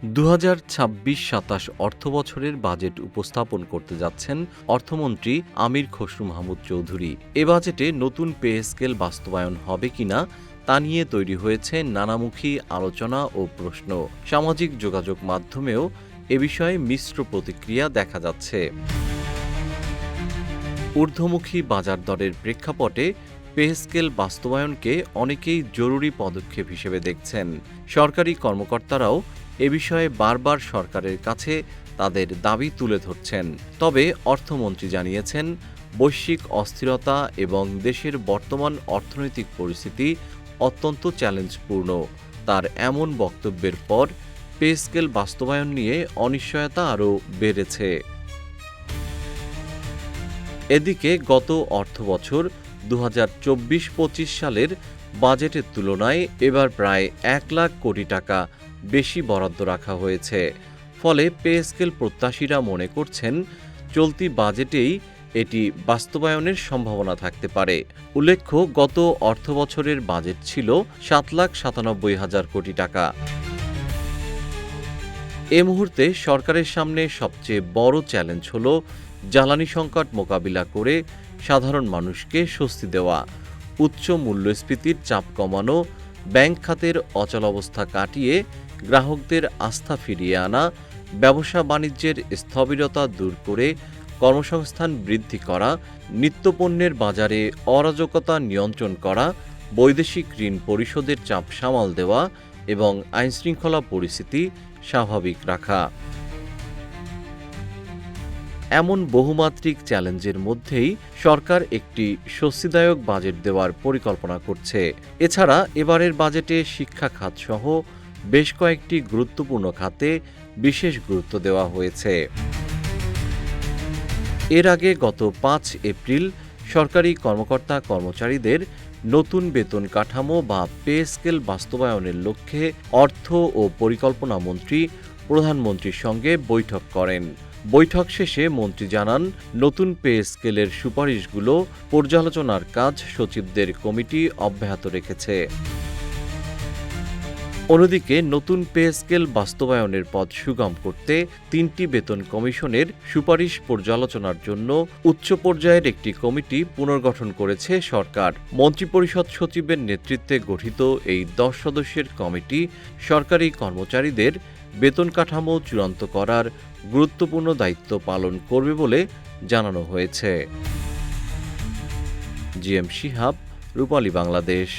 ২০২৬-২৭ অর্থবছরের বাজেট উপস্থাপন করতে যাচ্ছেন অর্থমন্ত্রী আমির খসরু মাহমুদ চৌধুরী। এ বাজেটে নতুন পে স্কেল বাস্তবায়ন হবে কিনা তা নিয়ে তৈরি হয়েছে নানামুখী আলোচনা ও প্রশ্ন। সামাজিক যোগাযোগ মাধ্যমেও এ বিষয়ে মিশ্র প্রতিক্রিয়া দেখা যাচ্ছে। ঊর্ধ্বমুখী বাজার দরের প্রেক্ষাপটে পে স্কেল বাস্তবায়নকে অনেকেই জরুরি পদক্ষেপ হিসেবে দেখছেন। সরকারি কর্মকর্তারাও এ বিষয়ে বারবার সরকারের কাছে তাদের দাবি তুলে ধরছেন। তবে অর্থমন্ত্রী জানিয়েছেন, বৈশ্বিক অস্থিরতা এবং দেশের বর্তমান অর্থনৈতিক পরিস্থিতি অত্যন্ত চ্যালেঞ্জপূর্ণ। তার এমন বক্তব্যের পর পে স্কেল বাস্তবায়ন নিয়ে অনিশ্চয়তা আরও বেড়েছে। এদিকে গত অর্থবছর ২০২৪-২৫ সালের বাজেটের তুলনায় এবার প্রায় ১ লাখ কোটি টাকা বেশি বরাদ্দ রাখা হয়েছে। ফলে পে স্কেল প্রত্যাশীরা মনে করছেন, চলতি বাজেটেই এটি বাস্তবায়নের সম্ভাবনা থাকতে পারে। উল্লেখ্য, গত অর্থবছরের বাজেট ছিল ৭,৯৭,০০০ কোটি টাকা। এ মুহূর্তে সরকারের সামনে সবচেয়ে বড় চ্যালেঞ্জ হল জ্বালানি সংকট মোকাবিলা করে সাধারণ মানুষকে স্বস্তি দেওয়া, উচ্চ মূল্যস্ফীতির চাপ কমানো, ব্যাংক খাতের অচলাবস্থা কাটিয়ে গ্রাহকদের আস্থা ফিরিয়ে আনা, ব্যবসা বাণিজ্যের স্থবিরতা দূর করে কর্মসংস্থান বৃদ্ধি করা, নিত্যপণ্যের বাজারে অরাজকতা নিয়ন্ত্রণ করা, বৈদেশিক ঋণ পরিশোধের চাপ সামাল দেওয়া এবং আইনশৃঙ্খলা পরিস্থিতি স্বাভাবিক রাখা। এমন বহুমাত্রিক চ্যালেঞ্জের মধ্যেই সরকার একটি স্বস্তিদায়ক বাজেট দেওয়ার পরিকল্পনা করছে। এছাড়া এবারের বাজেটে শিক্ষা খাতসহ বেশ কয়েকটি গুরুত্বপূর্ণ খাতে বিশেষ গুরুত্ব দেওয়া হয়েছে। এর আগে গত ৫ এপ্রিল সরকারি কর্মকর্তা-কর্মচারীদের নতুন বেতন কাঠামো বা পে স্কেল বাস্তবায়নের লক্ষ্যে অর্থ ও পরিকল্পনা মন্ত্রী প্রধানমন্ত্রীর সঙ্গে বৈঠক করেন। বৈঠক শেষে মন্ত্রী জানান, নতুন পে স্কেলের সুপারিশগুলো পর্যালোচনার কাজ সচিবদের কমিটি অব্যাহত রেখেছে। অন্যদিকে নতুন পে স্কেল বাস্তবায়নের পথ সুগম করতে ৩টি বেতন কমিশনের সুপারিশ পর্যালোচনার জন্য উচ্চ পর্যায়ের একটি কমিটি পুনর্গঠন করেছে সরকার। মন্ত্রিপরিষদ সচিবের নেতৃত্বে গঠিত এই ১০ সদস্যের কমিটি সরকারি কর্মচারীদের বেতন কাঠামো চূড়ান্ত করার গুরুত্বপূর্ণ দায়িত্ব পালন করবে বলে জানানো হয়েছে। জিএম শিহাব, রূপালী বাংলাদেশ।